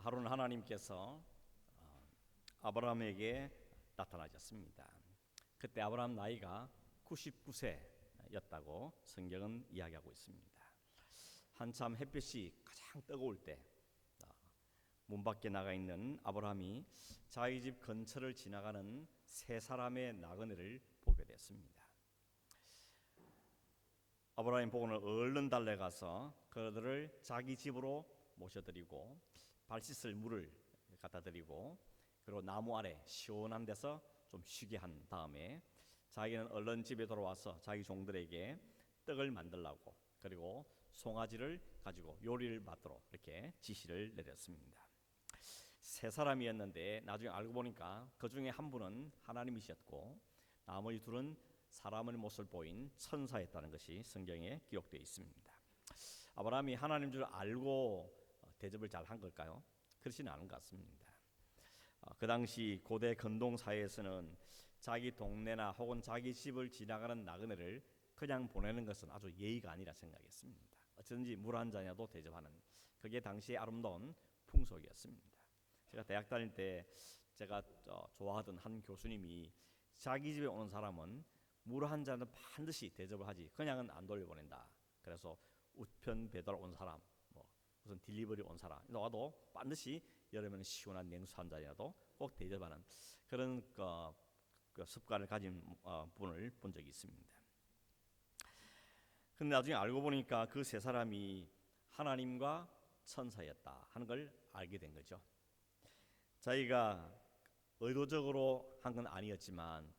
하루는 하나님께서 아브라함에게 나타나셨습니다. 그때 아브라함 나이가 99세였다고 성경은 이야기하고 있습니다. 한참 햇볕이 가장 뜨거울 때 문 밖에 나가 있는 아브라함이 자기 집 근처를 지나가는 세 사람의 나그네를 보게 됐습니다. 아브라함이 보고는 얼른 달려가서 그들을 자기 집으로 모셔드리고 발 씻을 물을 갖다 드리고 그리고 나무 아래 시원한 데서 좀 쉬게 한 다음에 자기는 얼른 집에 돌아와서 자기 종들에게 떡을 만들라고 그리고 송아지를 가지고 요리를 맡도록 이렇게 지시를 내렸습니다. 세 사람이었는데 나중에 알고 보니까 그 중에 한 분은 하나님이셨고 나머지 둘은 사람의 모습을 보인 천사였다는 것이 성경에 기록되어 있습니다. 아브라함이 하나님 줄 알고 대접을 잘 한 걸까요? 그렇지는 않은 것 같습니다. 그 당시 고대 근동 사회에서는 자기 동네나 혹은 자기 집을 지나가는 나그네를 그냥 보내는 것은 아주 예의가 아니라 생각했습니다. 어쩌든지 물 한 잔이라도 대접하는 그게 당시의 아름다운 풍속이었습니다. 제가 대학 다닐 때 제가 좋아하던 한 교수님이 자기 집에 오는 사람은 물 한 잔은 반드시 대접을 하지 그냥은 안 돌려보낸다. 그래서 우편 배달 온 사람, 무슨 딜리버리 온 사람 와도 반드시 여름에는 시원한 냉수 한 잔이라도 꼭 대접하는 그런 그 습관을 가진 분을 본 적이 있습니다. 근데 나중에 알고 보니까 그 세 사람이 하나님과 천사였다 하는 걸 알게 된 거죠. 자기가 의도적으로 한 건 아니었지만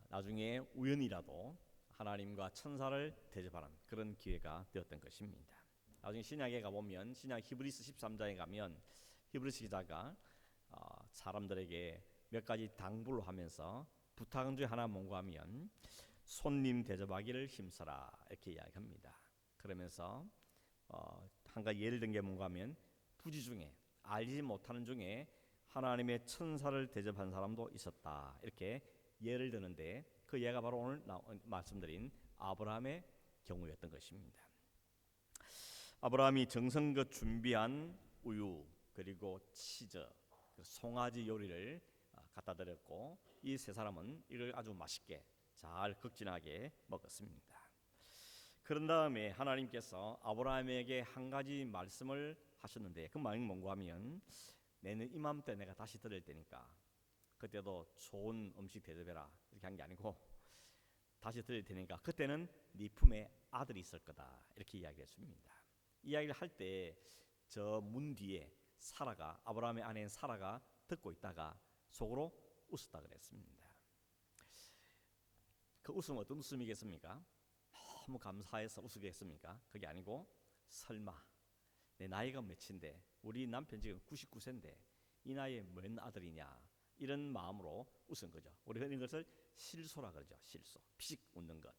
나중에 우연이라도 하나님과 천사를 대접하는 그런 기회가 되었던 것입니다. 나중에 신약에 가보면 신약 히브리서 13장에 가면 히브리서 기자가 사람들에게 몇 가지 당부를 하면서 부탁 중에 하나 뭔가 하면 손님 대접하기를 힘써라 이렇게 이야기합니다. 그러면서 한 가지 예를 든 게 뭔가 하면 부지 중에 알지 못하는 중에 하나님의 천사를 대접한 사람도 있었다 이렇게 예를 드는데 그 예가 바로 오늘 말씀드린 아브라함의 경우였던 것입니다. 아브라함이 정성껏 준비한 우유 그리고 치즈 송아지 요리를 갖다 드렸고 이 세 사람은 이걸 아주 맛있게 잘 극진하게 먹었습니다. 그런 다음에 하나님께서 아브라함에게 한 가지 말씀을 하셨는데 그 말이 뭔가 하면 내년 이맘때 내가 다시 드릴 테니까 그때도 좋은 음식 대접해라 이렇게 한 게 아니고 다시 드릴 테니까 그때는 네 품에 아들이 있을 거다 이렇게 이야기했습니다. 이야기를 할 때 저 문 뒤에 사라가 아브라함의 아내인 사라가 듣고 있다가 속으로 웃었다 그랬습니다. 그 웃음은 어떤 웃음이겠습니까? 너무 감사해서 웃으겠습니까? 그게 아니고 설마 내 나이가 몇인데 우리 남편 지금 99세인데 이 나이에 웬 아들이냐 이런 마음으로 웃은 거죠. 우리가 이런 것을 실소라 그러죠. 실소, 피식 웃는 것.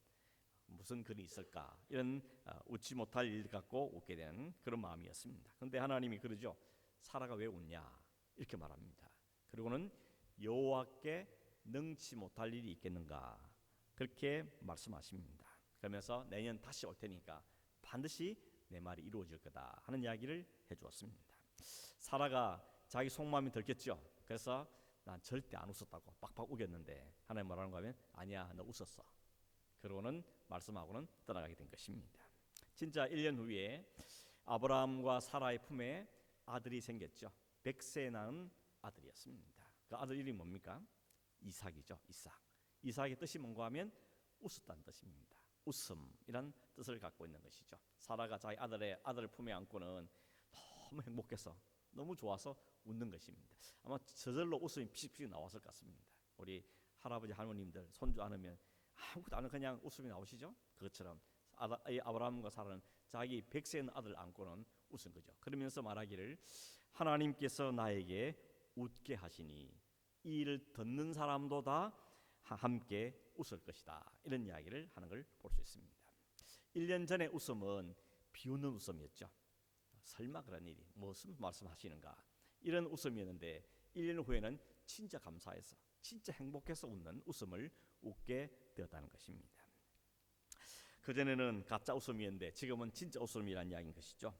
무슨 글이 있을까 이런 웃지 못할 일 갖고 웃게 되는 그런 마음이었습니다. 그런데 하나님이 그러죠. 사라가 왜 웃냐 이렇게 말합니다. 그리고는 여호와께 능치 못할 일이 있겠는가 그렇게 말씀하십니다. 그러면서 내년 다시 올 테니까 반드시 내 말이 이루어질 거다 하는 이야기를 해주었습니다. 사라가 자기 속마음이 들겠죠. 그래서 난 절대 안 웃었다고 빡빡 우겼는데 하나님 뭐라는 거 하면 아니야 너 웃었어. 그러고는 말씀하고는 떠나가게 된 것입니다. 진짜 1년 후에 아브라함과 사라의 품에 아들이 생겼죠. 100세에 낳은 아들이었습니다. 그 아들 이름이 뭡니까? 이삭이죠. 이삭의 뜻이 뭔가 하면 웃었다는 뜻입니다. 웃음이란 뜻을 갖고 있는 것이죠. 사라가 자기 아들을 품에 안고는 너무 행복해서 너무 좋아서 웃는 것입니다. 아마 저절로 웃음이 피식피식 나왔을 것 같습니다. 우리 할아버지 할머님들 손주 안으면 아무것도 안 그냥 웃음이 나오시죠? 그것처럼 아브라함과 사라는 자기 100세인 아들 안고는 웃은 거죠. 그러면서 말하기를 하나님께서 나에게 웃게 하시니 이 일을 듣는 사람도 다 함께 웃을 것이다 이런 이야기를 하는 걸 볼 수 있습니다. 1년 전의 웃음은 비웃는 웃음이었죠. 설마 그런 일이 무슨 말씀하시는가 이런 웃음이었는데 1년 후에는 진짜 감사해서 진짜 행복해서 웃는 웃음을 웃게 되었다는 것입니다. 그전에는 가짜 웃음이었는데 지금은 진짜 웃음이라는 이야기인 것이죠.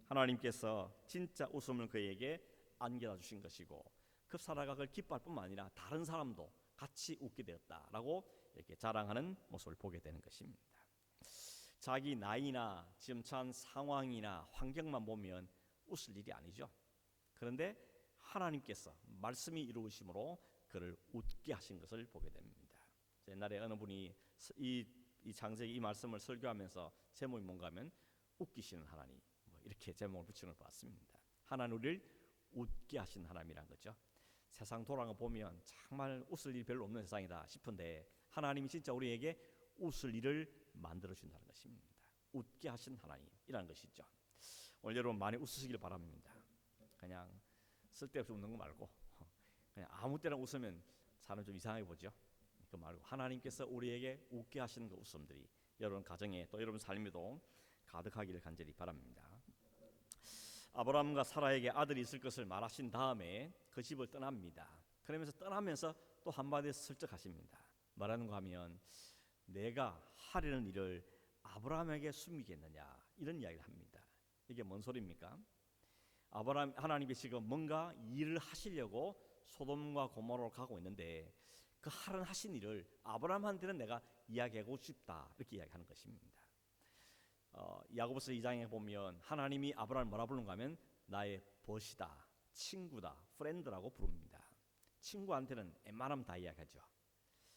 하나님께서 진짜 웃음을 그에게 안겨다 주신 것이고 그 사라가 그걸 기뻐할 뿐만 아니라 다른 사람도 같이 웃게 되었다라고 이렇게 자랑하는 모습을 보게 되는 것입니다. 자기 나이나 지금 처한 상황이나 환경만 보면 웃을 일이 아니죠. 그런데 하나님께서 말씀이 이루어심으로 그를 웃게 하신 것을 보게 됩니다. 옛날에 어느 분이 이 창세기 이 말씀을 설교하면서 제목이 뭔가 하면 웃기시는 하나님, 이렇게 제목을 붙이는 걸 봤습니다. 하나님 우리를 웃게 하신 하나님이란 거죠. 세상 돌아가 보면 정말 웃을 일이 별로 없는 세상이다 싶은데 하나님이 진짜 우리에게 웃을 일을 만들어 준다는 것입니다. 웃게 하신 하나님이라는 것이죠. 오늘 여러분 많이 웃으시길 바랍니다. 그냥 쓸데없이 웃는 거 말고 그냥 아무 때나 웃으면 사람 좀 이상하게 보죠. 그 말고 하나님께서 우리에게 웃게 하시는 그 웃음들이 여러분 가정에 또 여러분 삶에도 가득하기를 간절히 바랍니다. 아브라함과 사라에게 아들이 있을 것을 말하신 다음에 그 집을 떠납니다. 그러면서 떠나면서 또 한마디 슬쩍 하십니다. 뭐라는가 하면 내가 하려는 일을 아브라함에게 숨기겠느냐 이런 이야기를 합니다. 이게 뭔 소리입니까? 아브라함 하나님이 지금 뭔가 일을 하시려고 소돔과 고모라로 가고 있는데 그 하신 일을 아브라함한테는 내가 이야기하고 싶다 이렇게 이야기하는 것입니다. 야고보서 2장에 보면 하나님이 아브라함을 뭐라 부르는가 하면 나의 벗이다, 친구다, 프렌드라고 부릅니다. 친구한테는 웬만하면 다 이야기하죠.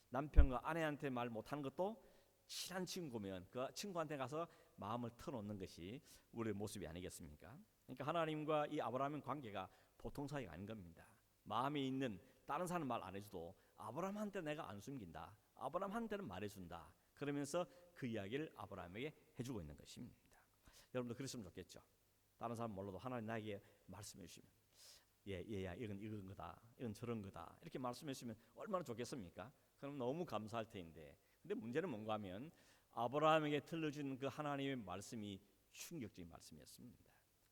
남편과 아내한테 말 못하는 것도 친한 친구면 그 친구한테 가서 마음을 터놓는 것이 우리의 모습이 아니겠습니까? 그러니까 하나님과 이 아브라함의 관계가 보통 사이가 아닌 겁니다. 마음에 있는 다른 사람 말 안 해줘도 아브라함한테 내가 안 숨긴다, 아브라함한테는 말해준다, 그러면서 그 이야기를 아브라함에게 해주고 있는 것입니다. 여러분도 그랬으면 좋겠죠. 다른 사람 몰라도 하나님 나에게 말씀해 주시면 얘야 이건 거다, 이건 저런 거다 이렇게 말씀해 주시면 얼마나 좋겠습니까? 그럼 너무 감사할 텐데. 근데 문제는 뭔가 하면 아브라함에게 들려준 그 하나님의 말씀이 충격적인 말씀이었습니다.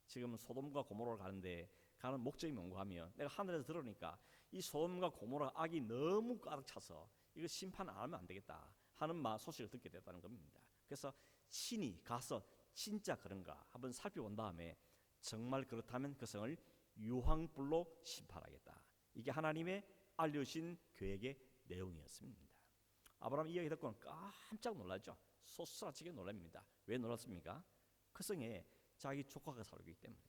지금 소돔과 고모라로 가는 목적이 뭔가 하면 내가 하늘에서 들으니까 이 소돔과 고모라 악이 너무 가득 차서 이거 심판 안 하면 안 되겠다 하는 소식을 듣게 됐다는 겁니다. 그래서 친히 가서 진짜 그런가 한번 살펴본 다음에 정말 그렇다면 그 성을 유황불로 심판하겠다. 이게 하나님의 알려주신 계획의 내용이었습니다. 아브라함 이야기 듣고는 깜짝 놀랐죠. 솟아치게 놀랍니다. 왜 놀랐습니까? 그 성에 자기 조카가 살고 있기 때문에.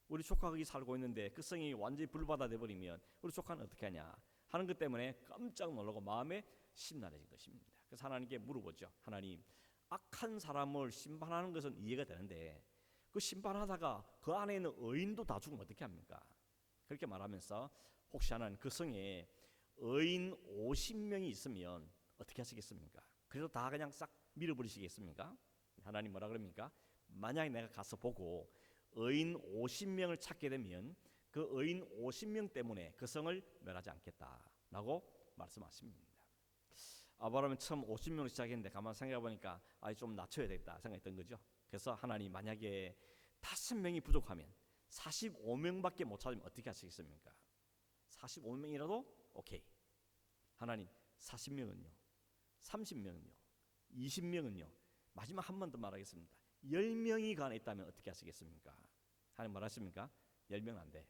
우리 조카가 살고 있는데 그 성이 완전히 불바다 돼버리면 우리 조카는 어떻게 하냐 하는 것 때문에 깜짝 놀라고 마음에 심란해진 것입니다. 그래서 하나님께 물어보죠. 하나님, 악한 사람을 심판하는 것은 이해가 되는데 그 심판하다가 그 안에 있는 의인도 다 죽으면 어떻게 합니까? 그렇게 말하면서 혹시 하나님 그 성에 의인 50명이 있으면 어떻게 하시겠습니까? 그래서 다 그냥 싹 밀어버리시겠습니까? 하나님 뭐라 그럽니까? 만약에 내가 가서 보고 의인 50명을 찾게 되면 그 의인 50명 때문에 그 성을 멸하지 않겠다라고 말씀하십니다. 아브라함은 처음 50명으로 시작했는데 가만 생각해 보니까 좀 낮춰야 되겠다 생각했던 거죠. 그래서 하나님 만약에 5명이 부족하면 45명밖에 못 찾으면 어떻게 하시겠습니까? 45명이라도 오케이. 하나님 40명은요? 30명은요? 20명은요? 마지막 한 번 더 말하겠습니다. 10명이 그 안에 있다면 어떻게 하시겠습니까? 하나님 뭐라십니까? 10명은 안 돼.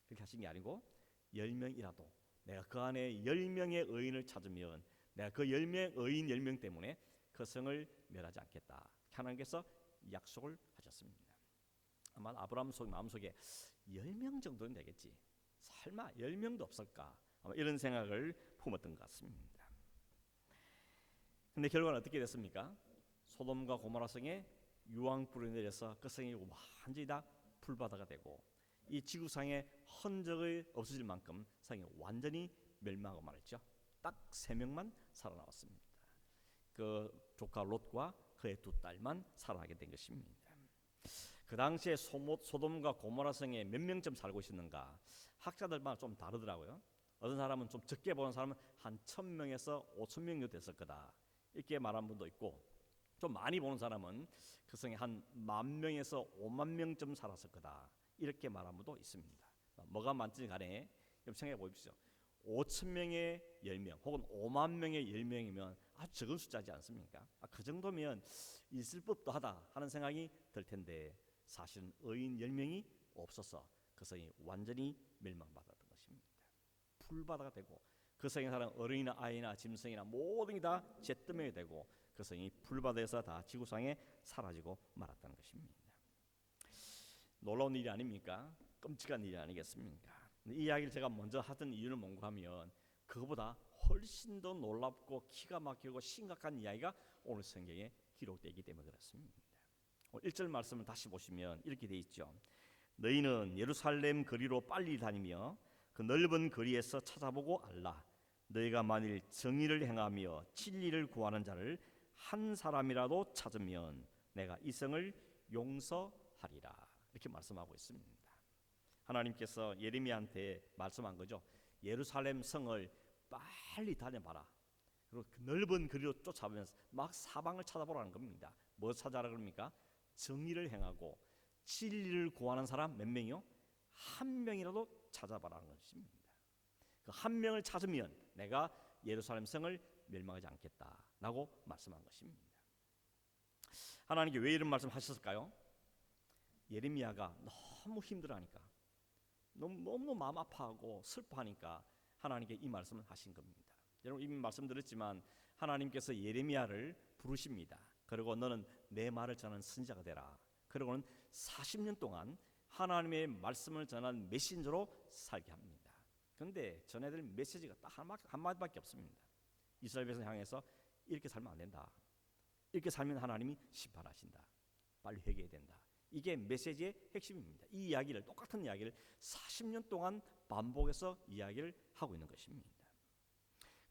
그렇게 하신 게 아니고 10명이라도 내가 그 안에 10명의 의인을 찾으면 내가 그 10명 의인 10명 때문에 그 성을 멸하지 않겠다. 하나님께서 약속을 하셨습니다. 아마 아브라함 마음속에 10명 정도는 되겠지. 설마 10명도 없을까? 아마 이런 생각을 품었던 것 같습니다. 근데 결과는 어떻게 됐습니까? 소돔과 고모라 성에 유황불이 내려서 그 성이 완전히 다 불바다가 되고 이 지구상에 흔적이 없어질 만큼 성이 완전히 멸망하고 말았죠. 딱 3명만 살아남았습니다. 그 조카 롯과 그의 2딸만 살아나게 된 것입니다. 그 당시에 소돔과 고모라 성에 몇 명쯤 살고 있었는가? 학자들마다 좀 다르더라고요. 어떤 사람은 좀 적게 보는 사람은 한 1000명에서 5000명 정도 됐을 거다 이렇게 말하는 분도 있고, 좀 많이 보는 사람은 그 성에 한 10,000명에서 50,000명쯤 살았을 거다 이렇게 말하는 분도 있습니다. 뭐가 많든 간에 생각해 보십시오. 5,000명의 10명 혹은 50,000명의 10명이면 아주 적은 숫자지 않습니까? 그 정도면 있을 법도 하다 하는 생각이 들 텐데 사실은 의인 10명이 없어서 그 그 성이 완전히 멸망받았던 것입니다. 풀바다가 되고 그 성에 사는 어린이나 아이나 짐승이나 모든 게 다 잿더미가 되고 그 성이 풀바다에서 다 지구상에 사라지고 말았다는 것입니다. 놀라운 일이 아닙니까? 끔찍한 일이 아니겠습니까? 이 이야기를 제가 먼저 하던 이유는 뭔가 하면 그거보다 훨씬 더 놀랍고 기가 막히고 심각한 이야기가 오늘 성경에 기록되기 때문에 그렇습니다. 1절 말씀을 다시 보시면 이렇게 돼 있죠. 너희는 예루살렘 거리로 빨리 다니며 그 넓은 거리에서 찾아보고 알라. 너희가 만일 정의를 행하며 진리를 구하는 자를 한 사람이라도 찾으면 내가 이 성을 용서하리라. 이렇게 말씀하고 있습니다. 하나님께서 예레미야한테 말씀한 거죠. 예루살렘 성을 빨리 다녀봐라. 그리고 그 넓은 거리로 쫓아가면서 막 사방을 찾아보라는 겁니다. 뭐 찾아라 그럽니까? 정의를 행하고 진리를 구하는 사람 몇 명이요? 한 명이라도 찾아봐라는 것입니다. 그 한 명을 찾으면 내가 예루살렘 성을 멸망하지 않겠다라고 말씀한 것입니다. 하나님께 왜 이런 말씀하셨을까요? 예레미야가 너무 힘들어하니까, 너무 마음 아파하고 슬퍼하니까 하나님께 이 말씀을 하신 겁니다. 여러분 이미 말씀드렸지만 하나님께서 예레미야를 부르십니다. 그리고 너는 내 말을 전하는 선지자가 되라. 그리고는 40년 동안 하나님의 말씀을 전하는 메신저로 살게 합니다. 그런데 전해드릴 메시지가 딱 한마디밖에 없습니다. 이스라엘 백성 향해서 이렇게 살면 안 된다. 이렇게 살면 하나님이 심판하신다. 빨리 회개해야 된다. 이게 메시지의 핵심입니다. 이 이야기를, 똑같은 이야기를 40년 동안 반복해서 이야기를 하고 있는 것입니다.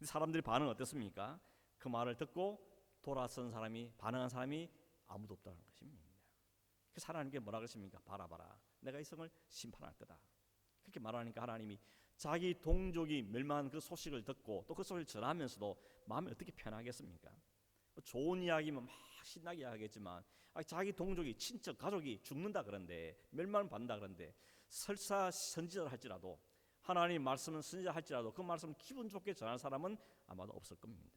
사람들의 반응은 어떻습니까? 그 말을 듣고 돌아선 사람이, 반응한 사람이 아무도 없다는 것입니다. 그래서 하나님께 뭐라 그러십니까? 봐라, 내가 이 성을 심판할 거다. 그렇게 말하니까 하나님이 자기 동족이 멸망한 그 소식을 듣고 또 그 소식을 전하면서도 마음이 어떻게 편하겠습니까? 좋은 이야기면 막 신나게 이야기하겠지만 자기 동족이, 친척, 가족이 죽는다 그런데, 멸망을 받는다 그런데, 설사 선지자를 할지라도, 하나님 말씀은 선지자 할지라도 그 말씀을 기분 좋게 전할 사람은 아마도 없을 겁니다.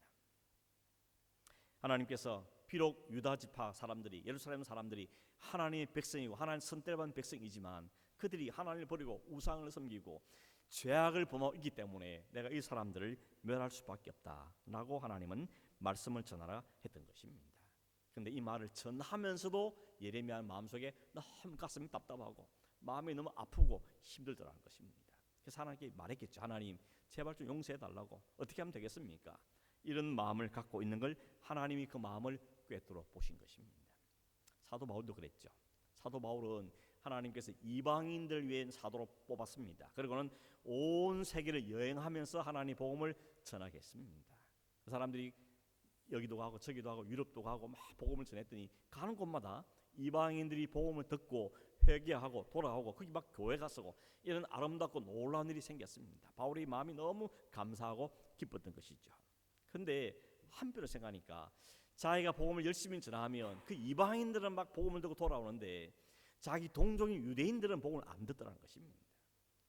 하나님께서 비록 유다 지파 사람들이, 예루살렘 사람들이 하나님의 백성이고 하나님 선택받은 백성이지만 그들이 하나님을 버리고 우상을 섬기고 죄악을 범하고 있기 때문에 내가 이 사람들을 멸할 수밖에 없다라고 하나님은 말씀을 전하라 했던 것입니다. 그런데 이 말을 전하면서도 예레미야 마음속에 너무 가슴이 답답하고 마음이 너무 아프고 힘들더라는 것입니다. 그래서 하나님께 말했겠죠. 하나님 제발 좀 용서해달라고. 어떻게 하면 되겠습니까? 이런 마음을 갖고 있는 걸 하나님이 그 마음을 꿰뚫어 보신 것입니다. 사도 바울도 그랬죠. 사도 바울은 하나님께서 이방인들 위해 사도로 뽑았습니다. 그리고는 온 세계를 여행하면서 하나님의 복음을 전하게 했습니다. 그 사람들이 여기도 가고 저기도 가고 유럽도 가고 막 복음을 전했더니 가는 곳마다 이방인들이 복음을 듣고 회개하고 돌아오고 거기 막 교회가 서고 이런 아름답고 놀라운 일이 생겼습니다. 바울의 마음이 너무 감사하고 기뻤던 것이죠. 그런데 한편으로 생각하니까 자기가 복음을 열심히 전하면 그 이방인들은 막 복음을 듣고 돌아오는데 자기 동족인 유대인들은 복음을 안 듣더라는 것입니다.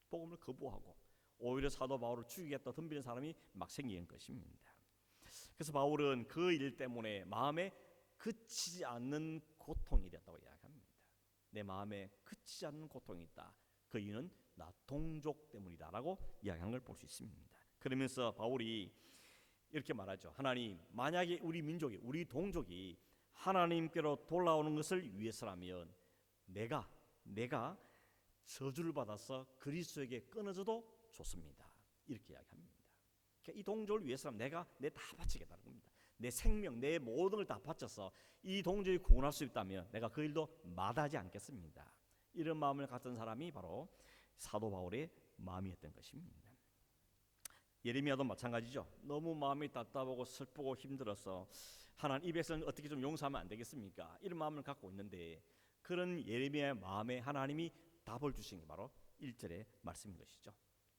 복음을 거부하고 오히려 사도 바울을 죽이겠다 덤비는 사람이 막 생기는 것입니다. 그래서 바울은 그 일 때문에 마음에 그치지 않는 고통이 됐다고 이야기합니다. 내 마음에 그치지 않는 고통이 있다. 그 이유는 나 동족 때문이다라고 이야기하는 걸 볼 수 있습니다. 그러면서 바울이 이렇게 말하죠. 하나님, 만약에 우리 민족이, 우리 동족이 하나님께로 돌아오는 것을 위해서라면 내가 저주를 받아서 그리스도에게 끊어져도 좋습니다. 이렇게 이야기합니다. 그러니까 이 동족을 위해서라면 내가 내 다 바치겠다는 겁니다. 내 생명, 내 모든 걸 다 바쳐서 이 동족이 구원할 수 있다면 내가 그 일도 마다하지 않겠습니다. 이런 마음을 갖던 사람이 바로 사도 바울의 마음이었던 것입니다. 예레미야도 마찬가지죠. 너무 마음이 답답하고 슬프고 힘들어서 하나님 이 백성을 어떻게 좀 용서하면 안 되겠습니까? 이런 마음을 갖고 있는데 그런 예레미야의 마음에 하나님이 답을 주신 게 바로 1절의 말씀인 것이죠.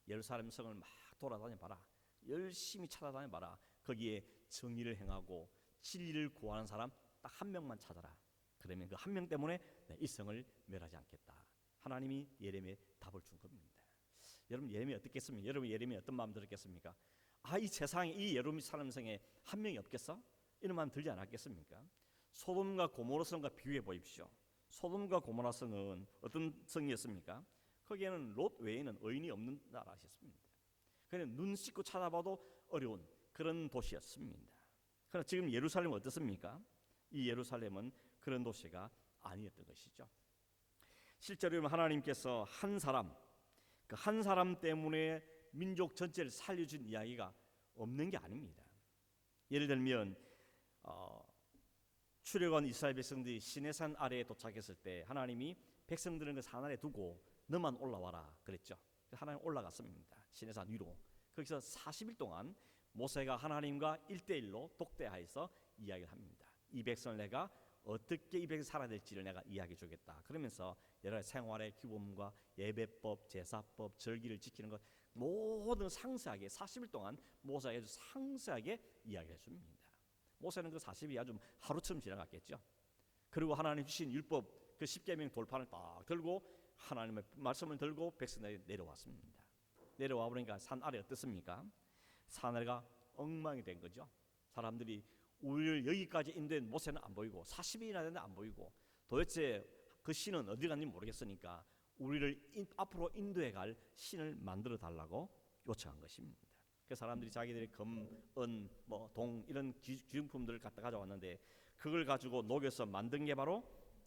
예루살렘 성을 막 돌아다녀 봐라. 열심히 찾아다녀 봐라. 거기에 정의를 행하고 진리를 구하는 사람 딱 한 명만 찾아라. 그러면 그 한 명 때문에 이 성을 멸하지 않겠다. 하나님이 예레미야에 답을 준 겁니다. 여러분 예레미야 어떻겠습니까? 여러분 예레미야 어떤 마음 들었겠습니까? 이 세상에 이 예루살렘 성에 한 명이 없겠어? 이런 마음 들지 않았겠습니까? 소돔과 고모라 성과 비교해 보십시오. 소돔과 고모라 성은 어떤 성이었습니까? 거기에는 롯 외에는 의인이 없는 나라였습니다. 그냥 눈 씻고 찾아봐도 어려운 그런 도시였습니다. 그러나 지금 예루살렘은 어떻습니까? 이 예루살렘은 그런 도시가 아니었던 것이죠. 실제로 하나님께서 한 사람, 그 한 사람 때문에 민족 전체를 살려준 이야기가 없는 게 아닙니다. 예를 들면 출애굽한 이스라엘 백성들이 시내산 아래에 도착했을 때 하나님이 백성들은 그 산 아래 두고 너만 올라와라 그랬죠. 하나님 올라갔습니다. 시내산 위로. 거기서 40일 동안 모세가 하나님과 1대1로 독대하여서 이야기를 합니다. 이 백성을 내가 어떻게 이 백성이 살아야 될지를 내가 이야기해 주겠다. 그러면서 여러 가지 생활의 규범과 예배법, 제사법, 절기를 지키는 것 모든 상세하게 40일 동안 모세가 아주 상세하게 이야기해 줍니다. 모세는 그 40일이 아주 하루처럼 지나갔겠죠. 그리고 하나님 주신 율법 그 10계명 돌판을 딱 들고 하나님의 말씀을 들고 백성들이 내려왔습니다. 내려와 보니까 산 아래 어떻습니까? 산 아래가 엉망이 된 거죠. 사람들이 우리를 여기까지 인도한 모세는 안 보이고 40일이나 됐는데 안 보이고 도대체 그 신은 어디 갔는지 모르겠으니까 우리를 앞으로 인도해 갈 신을 만들어 달라고 요청한 것입니다. 그 사람들이 자기들의 금, 은, 동 이런 귀중품들을 갖다 가져왔는데 그걸 가지고 녹여서 만든 게 바로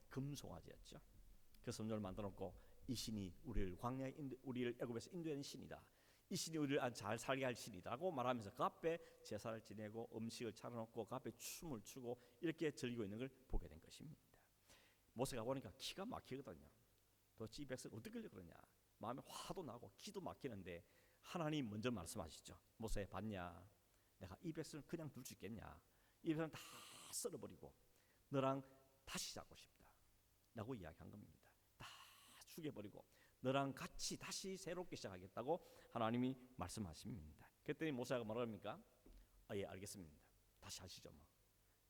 금송아지였죠. 그 성전을 만들어 놓고 이 신이 우리를 광야에 우리를 애굽에서 인도하는 신이다. 이 신이 우리를 잘 살게 할 신이다라고 말하면서 그 앞에 제사를 지내고 음식을 차려놓고 그 앞에 춤을 추고 이렇게 즐기고 있는 걸 보게 된 것입니다. 모세가 보니까 기가 막히거든요. 도대체 이 백성 어떻게 하려고 그러냐. 마음에 화도 나고 기도 막히는데 하나님 먼저 말씀하시죠. 모세 봤냐? 내가 이 백성을 그냥 둘 수 있겠냐? 이 백성을 다 썰어버리고 너랑 다시 자고 싶다 라고 이야기한 겁니다. 다 죽여버리고 너랑 같이 다시 새롭게 시작하겠다고 하나님이 말씀하십니다. 그랬더니 모세가 뭐라 합니까? 예 알겠습니다. 다시 하시죠 뭐.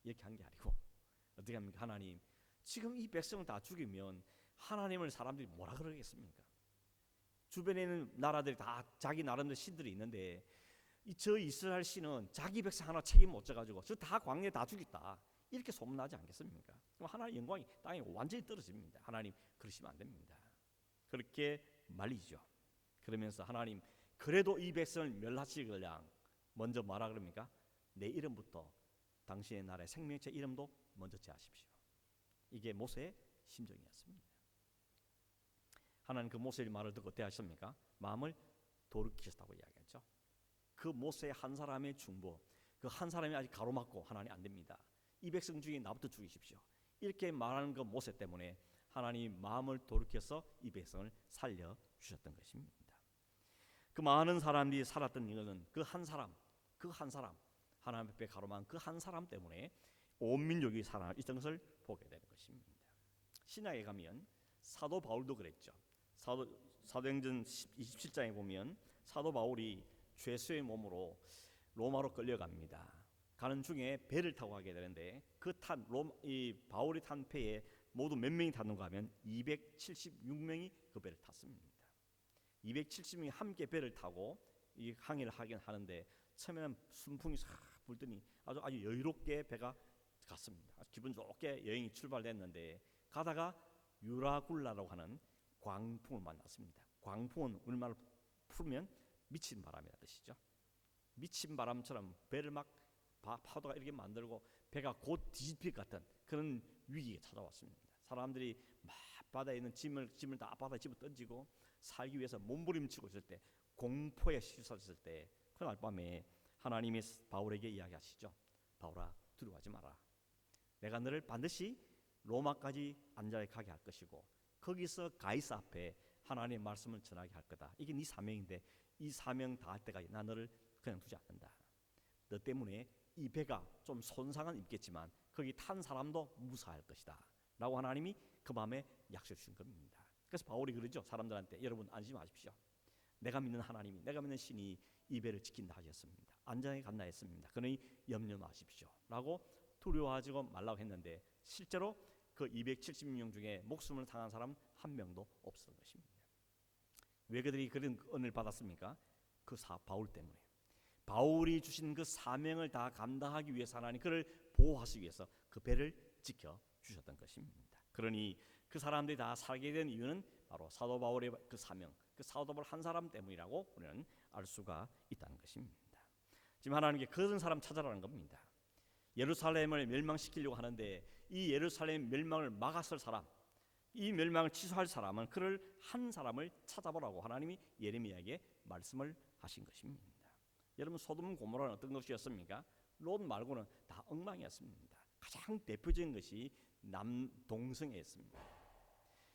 이렇게 한 게 아니고 어떻게 합니까? 하나님 지금 이 백성을 다 죽이면 하나님을 사람들이 뭐라 그러겠습니까? 주변에 있는 나라들이 다 자기 나름대로 신들이 있는데 저 이스라엘 신은 자기 백성 하나 책임 못 져가지고 저 다 광야에 다 죽였다 이렇게 소문나지 않겠습니까? 그럼 하나님의 영광이 땅에 완전히 떨어집니다. 하나님 그러시면 안 됩니다. 그렇게 말리죠. 그러면서 하나님 그래도 이 백성을 멸하시려면 먼저 뭐라 그럽니까? 내 이름부터 당신의 나라의 생명체 이름도 먼저 제하십시오. 이게 모세의 심정이었습니다. 하나님 그 모세의 말을 듣고 어떻게 하셨습니까? 마음을 돌이키셨다고 이야기했죠. 그 모세의 한 사람의 중보, 그 한 사람이 아직 가로막고 하나님 안 됩니다. 이 백성 중에 나부터 죽이십시오. 이렇게 말하는 그 모세 때문에 하나님 마음을 돌이켜서 이 백성을 살려주셨던 것입니다. 그 많은 사람들이 살았던 이유는 그 한 사람 하나님 앞에 가로막은 그 한 사람 때문에 온 민족이 살아있던 것을 보게 되는 것입니다. 신약에 가면 사도 바울도 그랬죠. 사도행전 27장에 보면 사도 바울이 죄수의 몸으로 로마로 끌려갑니다. 가는 중에 배를 타고 가게 되는데 이 바울이 탄 배에 모두 몇 명이 탔는가 하면 276명이 그 배를 탔습니다. 270명이 함께 배를 타고 이 항해를 하긴 하는데 처음에는 순풍이 싹 불더니 아주 여유롭게 배가 갔습니다. 아주 기분 좋게 여행이 출발됐는데 가다가 유라굴라라고 하는 광풍을 만났습니다. 광풍은 우리말로 풀면 미친 바람이라는 뜻이죠. 미친 바람처럼 배를 막 파도가 이렇게 만들고 배가 곧 뒤집힐 것 같은 그런 위기가 찾아왔습니다. 사람들이 막 바다에 있는 짐을 다 바다에 집어 던지고 살기 위해서 몸부림치고 있을 때 공포에 시달렸을 때 그날 밤에 하나님이 바울에게 이야기하시죠. 바울아 두려워하지 마라. 내가 너를 반드시 로마까지 안전하게 가게 할 것이고 거기서 가이사 앞에 하나님의 말씀을 전하게 할 거다. 이게 네 사명인데 이 사명 다 할 때까지 나 너를 그냥 두지 않는다. 너 때문에 이 배가 좀 손상은 있겠지만 거기 탄 사람도 무사할 것이다 라고 하나님이 그 밤에 약속해 주신 겁니다. 그래서 바울이 그러죠. 사람들한테 여러분 안심하십시오. 내가 믿는 하나님이 내가 믿는 신이 이 배를 지킨다 하셨습니다. 안전하게 간다 했습니다. 그러니 염려 마십시오 라고 두려워하지 말라고 했는데 실제로 그 270명 중에 목숨을 당한 사람 한 명도 없었던 것입니다. 왜 그들이 그런 은혜를 받았습니까? 그 바울 때문에. 바울이 주신 그 사명을 다 감당하기 위해서 하나님 그를 보호하시기 위해서 그 배를 지켜주셨던 것입니다. 그러니 그 사람들이 다 살게 된 이유는 바로 사도 바울의 그 사명, 그 사도 바울 한 사람 때문이라고 우리는 알 수가 있다는 것입니다. 지금 하나님께 그런 사람 찾아라는 겁니다. 예루살렘을 멸망시키려고 하는데 이 예루살렘 멸망을 막았을 사람, 이 멸망을 취소할 사람은 그를 한 사람을 찾아보라고 하나님이 예레미야에게 말씀을 하신 것입니다. 여러분, 소돔 고모라는 어떤 것이었습니까? 롯 말고는 다 엉망이었습니다. 가장 대표적인 것이 남동성애였습니다.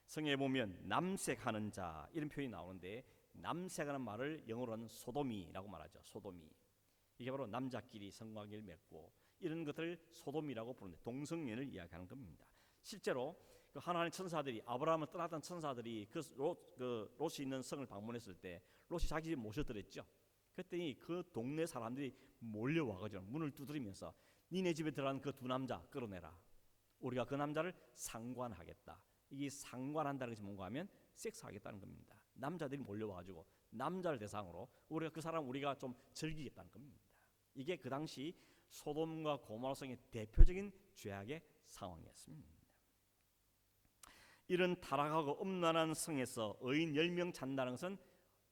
성에 보면 남색하는 자 이런 표현이 나오는데, 남색하는 말을 영어로는 소돔이라고 말하죠. 소돔이. 이게 바로 남자끼리 성관계를 맺고 이런 것을 소돔이라고 부르는데, 동성애를 이야기하는 겁니다. 실제로 그 하나님 천사들이, 아브라함을 떠났던 천사들이 롯이 있는 성을 방문했을 때 롯이 자기 집 모셔드렸죠. 그랬더니 그 동네 사람들이 몰려와가지고 문을 두드리면서 니네 집에 들어간 그 두 남자 끌어내라. 우리가 그 남자를 상관하겠다. 이게 상관한다는 것이 뭔가 하면 섹스하겠다는 겁니다. 남자들이 몰려와가지고 남자를 대상으로 우리가 그 사람 우리가 좀 즐기겠다는 겁니다. 이게 그 당시 소돔과 고모라성의 대표적인 죄악의 상황이었습니다. 이런 타락하고 음란한 성에서 의인 10명 찾는다는 것은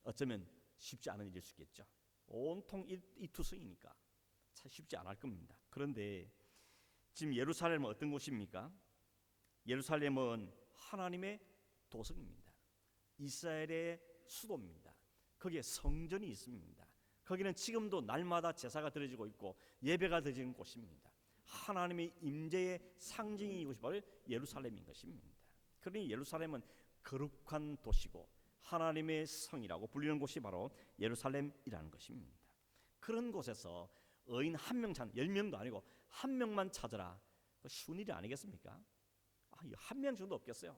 어쩌면 쉽지 않은 일일 수 있겠죠. 온통 이 투성이니까 참 쉽지 않을 겁니다. 그런데 지금 예루살렘은 어떤 곳입니까? 예루살렘은 하나님의 도성입니다. 이스라엘의 수도입니다. 거기에 성전이 있습니다. 거기는 지금도 날마다 제사가 드려지고 있고 예배가 드려지는 곳입니다. 하나님의 임재의 상징이 이곳이 바로 예루살렘인 것입니다. 그러니 예루살렘은 거룩한 도시고 하나님의 성이라고 불리는 곳이 바로 예루살렘이라는 것입니다. 그런 곳에서 의인 한 명 찾는, 10명도 아니고 한 명만 찾으라, 쉬운 일이 아니겠습니까? 한 명 정도 없겠어요?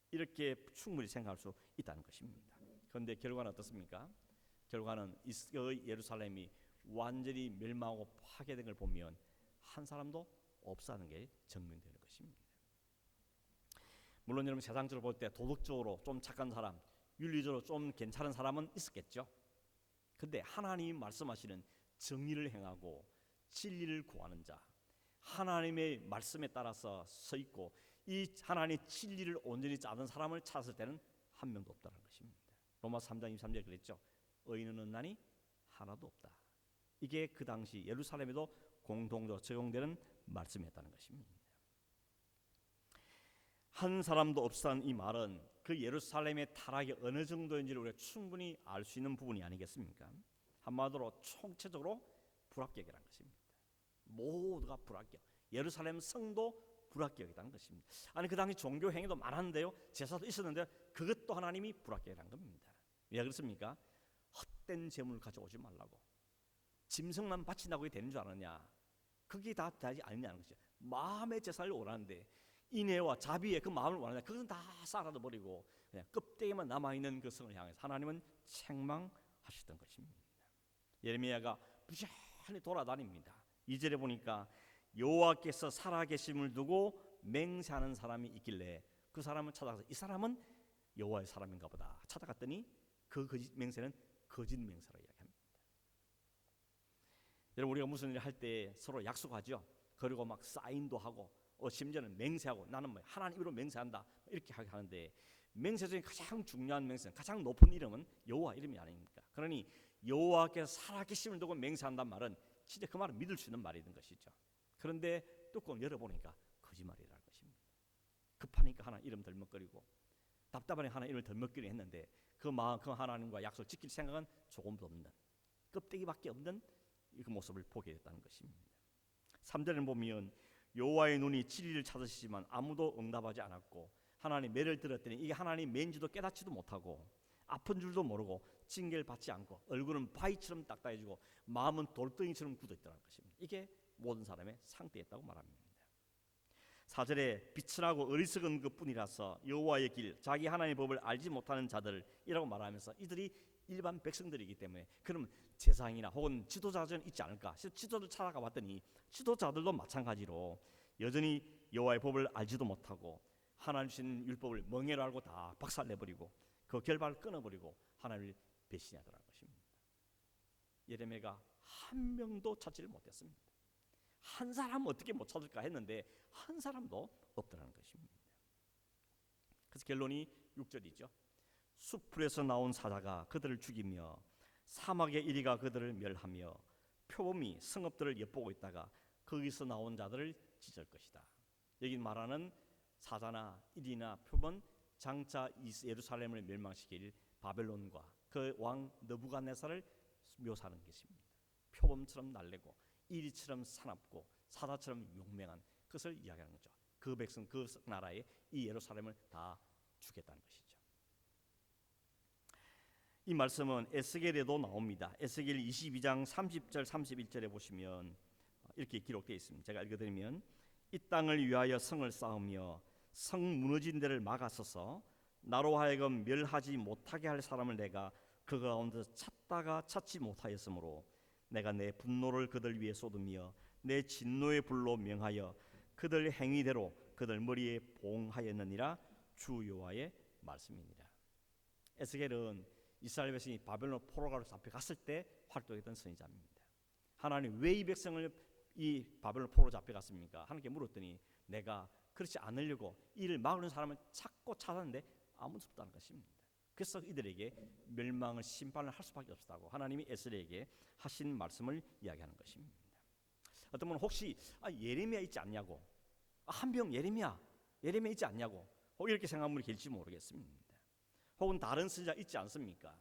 이렇게 충분히 생각할 수 있다는 것입니다. 그런데 결과는 어떻습니까? 결과는 예루살렘이 완전히 멸망하고 파괴된 걸 보면 한 사람도 없다는 게 증명되는 것입니다. 물론 여러분, 세상적으로 볼 때 도덕적으로 좀 착한 사람, 윤리적으로 좀 괜찮은 사람은 있었겠죠. 근데 하나님이 말씀하시는 정의를 행하고 진리를 구하는 자, 하나님의 말씀에 따라서 서 있고 이 하나님의 진리를 온전히 짜는 사람을 찾았을 때는 한 명도 없다는 것입니다. 로마서 3장 23절에 그랬죠. 의인은 없나니 하나도 없다. 이게 그 당시 예루살렘에도 공동적으로 적용되는 말씀이었다는 것입니다. 한 사람도 없다는 이 말은 그 예루살렘의 타락이 어느 정도인지를 우리가 충분히 알 수 있는 부분이 아니겠습니까? 한마디로 총체적으로 불합격이라는 것입니다. 모두가 불합격. 예루살렘 성도 불합격이라는 것입니다. 아니, 그 당시 종교 행위도 많았는데요, 제사도 있었는데 그것도 하나님이 불합격이라는 겁니다. 왜 그렇습니까? 헛된 재물을 가져오지 말라고. 짐승만 바친다고 그게 되는 줄 아느냐? 그게 다 되지 않느냐는 것이죠. 마음의 제사를 원하는데 인애와 자비의 그 마음을 원하는데 그것은 다 쌀아도 버리고 그냥 껍데기만 남아있는 그 성을 향해서 하나님은 책망하시던 것입니다. 예레미야가 부지런히 돌아다닙니다. 2절에 보니까 여호와께서 살아계심을 두고 맹세하는 사람이 있길래 그 사람을 찾아가서 이 사람은 여호와의 사람인가 보다 찾아갔더니 그 거짓 맹세는 거짓 맹세라고 이야기합니다. 여러분, 우리가 무슨 일을 할 때 서로 약속하죠. 그리고 막 사인도 하고 심지어는 맹세하고 나는 뭐 하나님으로 맹세한다 이렇게 하는데, 맹세 중에 가장 중요한 맹세, 가장 높은 이름은 여호와 이름이 아닙니까? 그러니 여호와께서 살아계심을 두고 맹세한다는 말은 진짜 그 말을 믿을 수 있는 말이던 것이죠. 그런데 뚜껑을 열어보니까 거짓말이라는 것입니다. 급하니까 하나 이름 덜먹거리고 답답하니 하나 이름을 덜먹거리고 했는데 그 마음, 그 하나님과 약속을 지킬 생각은 조금도 없는, 껍데기밖에 없는 그 모습을 보게 됐다는 것입니다. 3절을 보면 여호와의 눈이 진리를 찾으시지만 아무도 응답하지 않았고 하나님 매를 들었더니 이게 하나님 매인지도 깨닫지도 못하고 아픈 줄도 모르고 징계를 받지 않고 얼굴은 바위처럼 딱딱해지고 마음은 돌덩이처럼 굳어있다는 것입니다. 이게 모든 사람의 상태였다고 말합니다. 4절에 비천하고 어리석은 것뿐이라서 여호와의 길, 자기 하나님의 법을 알지 못하는 자들이라고 말하면서 이들이 일반 백성들이기 때문에 그럼 제사장이나 혹은 지도자들은 있지 않을까? 지도자들 찾아가 봤더니 지도자들도 마찬가지로 여전히 여호와의 법을 알지도 못하고 하나님 주신 율법을 멍해로 알고 다 박살내버리고 그 결박을 끊어버리고 하나님을 배신하더라는 것입니다. 예레미야가 한 명도 찾지를 못했습니다. 한 사람 어떻게 못 찾을까 했는데 한 사람도 없더라는 것입니다. 그래서 결론이 6절이죠. 숲풀에서 나온 사자가 그들을 죽이며 사막의 이리가 그들을 멸하며 표범이 성읍들을 엿보고 있다가 거기서 나온 자들을 찢을 것이다. 여기 말하는 사자나 이리나 표범은 장차 예루살렘을 멸망시킬 바벨론과 그 왕 느부갓네살을 묘사하는 것입니다. 표범처럼 날래고 이리처럼 사납고 사자처럼 용맹한 그것을 이야기하는 거죠. 그 백성, 그 나라에 이 예루살렘을 다 주겠다는 것이죠. 이 말씀은 에스겔에도 나옵니다. 에스겔 22장 30절 31절에 보시면 이렇게 기록되어 있습니다. 제가 읽어드리면 이 땅을 위하여 성을 쌓으며 성 무너진 데를 막아서서 나로 하여금 멸하지 못하게 할 사람을 내가 그 가운데서 찾다가 찾지 못하였으므로 내가 내 분노를 그들 위에 쏟으며 내 진노의 불로 명하여 그들 행위대로 그들 머리에 봉하였느니라. 주 여호와의 말씀이니라. 에스겔은 이스라엘 백성이 바벨론 포로가로 잡혀갔을 때 활동했던 선지자입니다. 하나님 왜 이 백성을 이 바벨론 포로로 잡혀갔습니까? 하나님께 물었더니 내가 그렇지 않으려고 이를 막는 사람을 찾고 찾았는데 아무도 없다는 것입니다. 그래서 이들에게 멸망을 심판을 할 수밖에 없었다고 하나님이 에스겔에게 하신 말씀을 이야기하는 것입니다. 어떤 분은 혹시 예레미야 있지 않냐고, 한 명 예레미야 있지 않냐고 이렇게 생각하는 분이 계실지 모르겠습니다. 혹은 다른 선지자 있지 않습니까?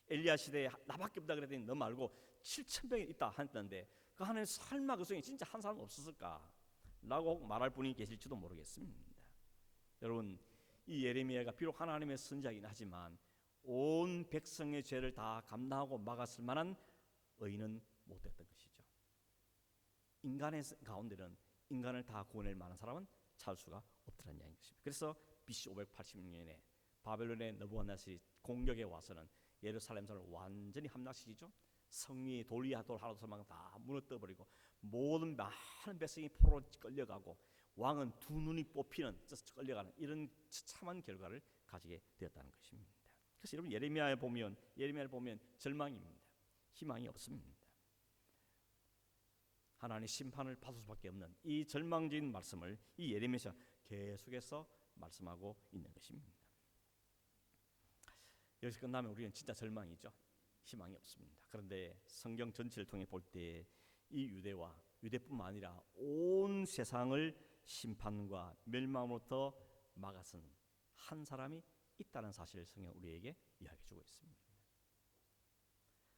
엘리야 시대에 나밖에 없다 그랬더니 너 말고 7,000명이 있다 했는데 그 하나님 설마 그 중에 진짜 한 사람 없었을까? 라고 말할 분이 계실지도 모르겠습니다. 여러분, 이 예레미야가 비록 하나님의 선지자이긴 하지만 온 백성의 죄를 다 감당하고 막았을 만한 의인은 못됐던 것이죠. 인간의 가운데는 인간을 다 구원할 만한 사람은 찾을 수가 없다는 이야기인 것입니다. 그래서 BC 586년에 바벨론의 느부갓네살이 공격에 와서는 예루살렘 성을 완전히 함락시키죠. 성이 돌리아돌 하나도서만 다 무너뜨려버리고 모든 많은 백성이 포로로 끌려가고 왕은 두 눈이 뽑히는 끌려가는 이런 처참한 결과를 가지게 되었다는 것입니다. 그래서 여러분 예레미야를 보면 절망입니다. 희망이 없습니다. 하나님의 심판을 받을 수밖에 없는 이 절망적인 말씀을 이 예레미야가 계속해서 말씀하고 있는 것입니다. 여기서 끝나면 우리는 진짜 절망이죠. 희망이 없습니다. 그런데 성경 전체를 통해 볼 때 이 유대뿐만 아니라 온 세상을 심판과 멸망으로부터 막아선 한 사람이 있다는 사실을 성경 우리에게 이야기해주고 있습니다.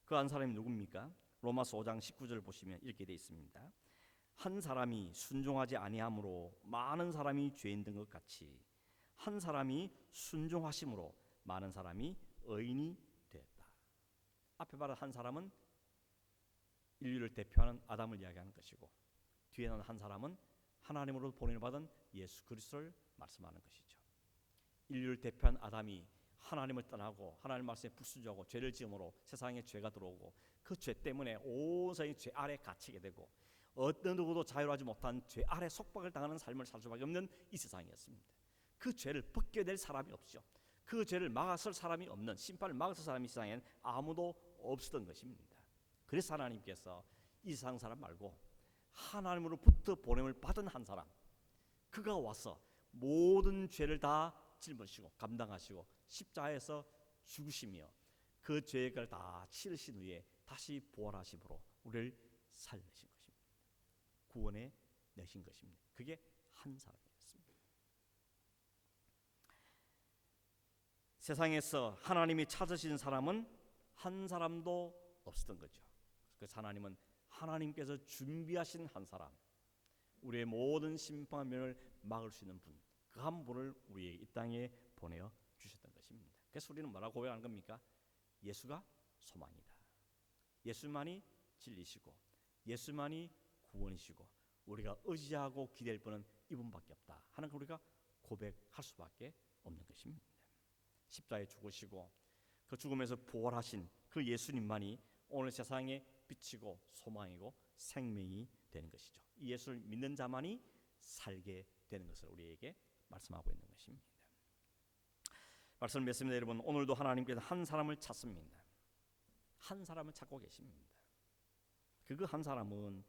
그 한 사람이 누굽니까? 로마서 5장 19절을 보시면 이렇게 되어 있습니다. 한 사람이 순종하지 아니함으로 많은 사람이 죄인 된 것 같이 한 사람이 순종하심으로 많은 사람이 의인이 되었다. 앞에 말한 한 사람은 인류를 대표하는 아담을 이야기하는 것이고 뒤에 나온 한 사람은 하나님으로 보냄을 받은 예수 그리스도를 말씀하는 것이죠. 인류를 대표한 아담이 하나님을 떠나고 하나님 말씀에 불순종하고 죄를 지음으로 세상에 죄가 들어오고 그 죄 때문에 온 세상이 죄 아래 갇히게 되고 어떤 누구도 자유하지 못한 죄 아래 속박을 당하는 삶을 살 수밖에 없는 이 세상이었습니다. 그 죄를 벗겨낼 사람이 없죠. 그 죄를 막았을 사람이 없는, 심판을 막았을 사람이 이 세상에는 아무도 없었던 것입니다. 그래서 하나님께서 이 세상 사람 말고 하나님으로부터 보냄을 받은 한 사람, 그가 와서 모든 죄를 다 짊어지시고 감당하시고 십자가에서 죽으시며 그 죄를 다 치르신 후에 다시 부활하심으로 우리를 살리신 것입니다. 구원해 내신 것입니다. 그게 한 사람이었습니다. 세상에서 하나님이 찾으신 사람은 한 사람도 없었던 거죠. 그래서 하나님은 하나님께서 준비하신 한 사람, 우리의 모든 심판면을 막을 수 있는 분, 그 한 분을 우리의 이 땅에 보내어 주셨던 것입니다. 그래서 우리는 뭐라고 고백하는 겁니까? 예수가 소망이다. 예수만이 진리시고 예수만이 구원이시고 우리가 의지하고 기댈 분은 이분밖에 없다 하는 걸 우리가 고백할 수밖에 없는 것입니다. 십자가에 죽으시고 그 죽음에서 부활하신 그 예수님만이 오늘 세상에 빛이고 소망이고 생명이 되는 것이죠. 이 예수를 믿는 자만이 살게 되는 것을 우리에게 말씀하고 있는 것입니다. 말씀을 맺습니다. 여러분, 오늘도 하나님께서 한 사람을 찾습니다. 한 사람을 찾고 계십니다. 그 한 사람은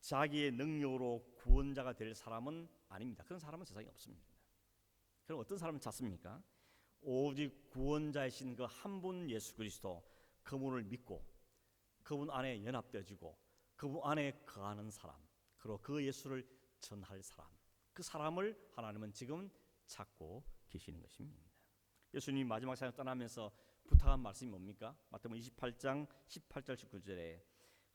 자기의 능력으로 구원자가 될 사람은 아닙니다. 그런 사람은 세상에 없습니다. 그럼 어떤 사람을 찾습니까? 오직 구원자이신 그 한 분 예수 그리스도, 그분을 믿고 그분 안에 연합되어지고 그분 안에 거하는 사람, 그리고 그 예수를 전할 사람, 그 사람을 하나님은 지금 찾고 계시는 것입니다. 예수님이 마지막 세상 떠나면서 부탁한 말씀이 뭡니까? 마태복음 28장 18절 19절에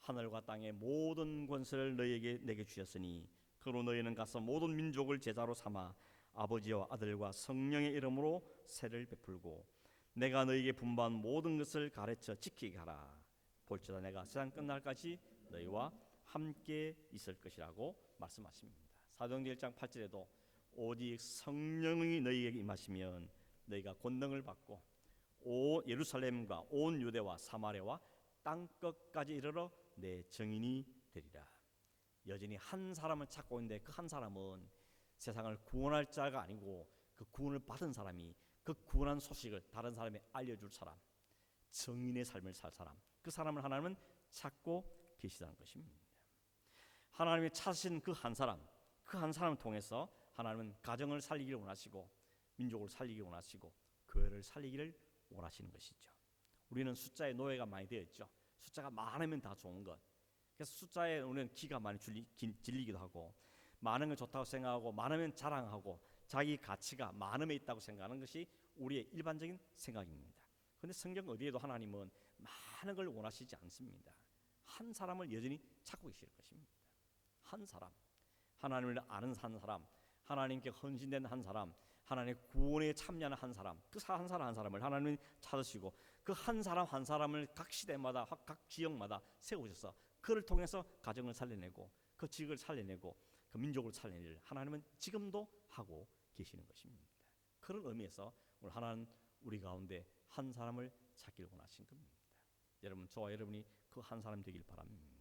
하늘과 땅의 모든 권세를 너희에게 내게 주셨으니 그로 너희는 가서 모든 민족을 제자로 삼아 아버지와 아들과 성령의 이름으로 세를 베풀고 내가 너희에게 분부한 모든 것을 가르쳐 지키게 하라. 볼지어다 내가 세상 끝날까지 너희와 함께 있을 것이라고 말씀하십니다. 사도행전 1장 8절에도 오직 성령이 너희에게 임하시면 너희가 권능을 받고 온 예루살렘과 온 유대와 사마리아와 땅 끝까지 이르러 내 증인이 되리라. 여전히 한 사람을 찾고 있는데 그 한 사람은 세상을 구원할 자가 아니고 그 구원을 받은 사람이 그 구원한 소식을 다른 사람에 알려줄 사람, 증인의 삶을 살 사람, 그 사람을 하나님은 찾고 계시다는 것입니다. 하나님이 찾으신 그 한 사람, 그 한 사람을 통해서 하나님은 가정을 살리기를 원하시고 민족을 살리기를 원하시고 교회를 살리기를 원하시는 것이죠. 우리는 숫자의 노예가 많이 되어 있죠. 숫자가 많으면 다 좋은 것. 그래서 숫자에 우리는 기가 많이 질리기도 하고 많은 걸 좋다고 생각하고 많으면 자랑하고 자기 가치가 많음에 있다고 생각하는 것이 우리의 일반적인 생각입니다. 그런데 성경 어디에도 하나님은 많은 걸 원하시지 않습니다. 한 사람을 여전히 찾고 계실 것입니다. 한 사람, 하나님을 아는 한 사람, 하나님께 헌신된 한 사람, 하나님의 구원에 참여하는 한 사람, 그 한 사람 한 사람을 하나님이 찾으시고 그 한 사람 한 사람을 각 시대마다 각 지역마다 세우셔서 그를 통해서 가정을 살려내고 그 지역을 살려내고 그 민족을 살려낼 하나님은 지금도 하고 계시는 것입니다. 그런 의미에서 오늘 하나님 우리 가운데 한 사람을 찾기를 원하신 겁니다. 여러분, 저와 여러분이 그 한 사람 되길 바랍니다.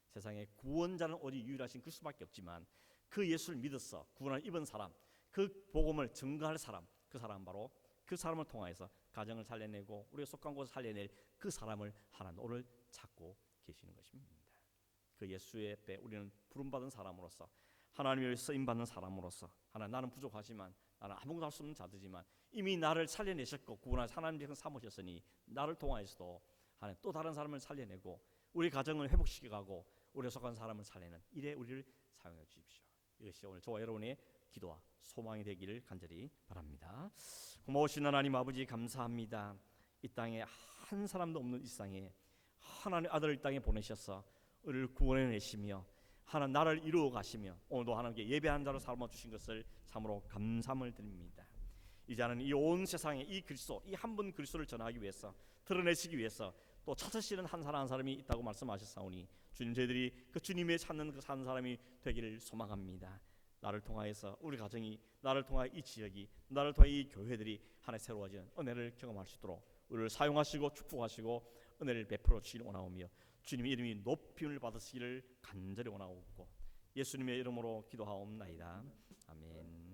세상에 구원자는 오직 유일하신 그리스도밖에 없지만 그 예수를 믿어서 구원을 입은 사람, 그 복음을 증거할 사람, 그 사람 바로 그 사람을 통하여서 가정을 살려내고 우리가 속한 곳을 살려낼 그 사람을 하나님 오늘 찾고 계시는 것입니다. 그 예수의 앞에 우리는 부름받은 사람으로서 하나님의 쓰임받는 사람으로서 하나님 나는 부족하지만 나는 아무것도 할 수 없는 자들이지만 이미 나를 살려내셨고 구원하셔서 하나님께서 삼으셨으니 나를 통하여서도 하나님 또 다른 사람을 살려내고 우리 가정을 회복시켜가고 우리가 속한 사람을 살리는 일에 우리를 사용해 주십시오. 이것이 오늘 저와 여러분의 기도와 소망이 되기를 간절히 바랍니다. 고마우신 하나님 아버지 감사합니다. 이 땅에 한 사람도 없는 이 땅에 하나님 아들을 이 땅에 보내셔서 우리를 구원해내시며 하나님 나를 이루어 가시며 오늘도 하나님께 예배한 자로 삼아 주신 것을 참으로 감사함을 드립니다. 이제는 이 온 세상에 이 그리스도, 이 한 분 그리스도를 전하기 위해서 드러내시기 위해서 또 찾으시는 한 사람 한 사람이 있다고 말씀하셨사오니 주님 저희들이 그 주님의 찾는 그 한 사람이 되기를 소망합니다. 나를 통하여서 우리 가정이, 나를 통하여 이 지역이, 나를 통하여 이 교회들이 하나의 새로워지는 은혜를 경험할 수 있도록 우리를 사용하시고 축복하시고 은혜를 베풀어 주시길 원하오며 주님의 이름이 높임을 받으시기를 간절히 원하옵고 예수님의 이름으로 기도하옵나이다. 아멘.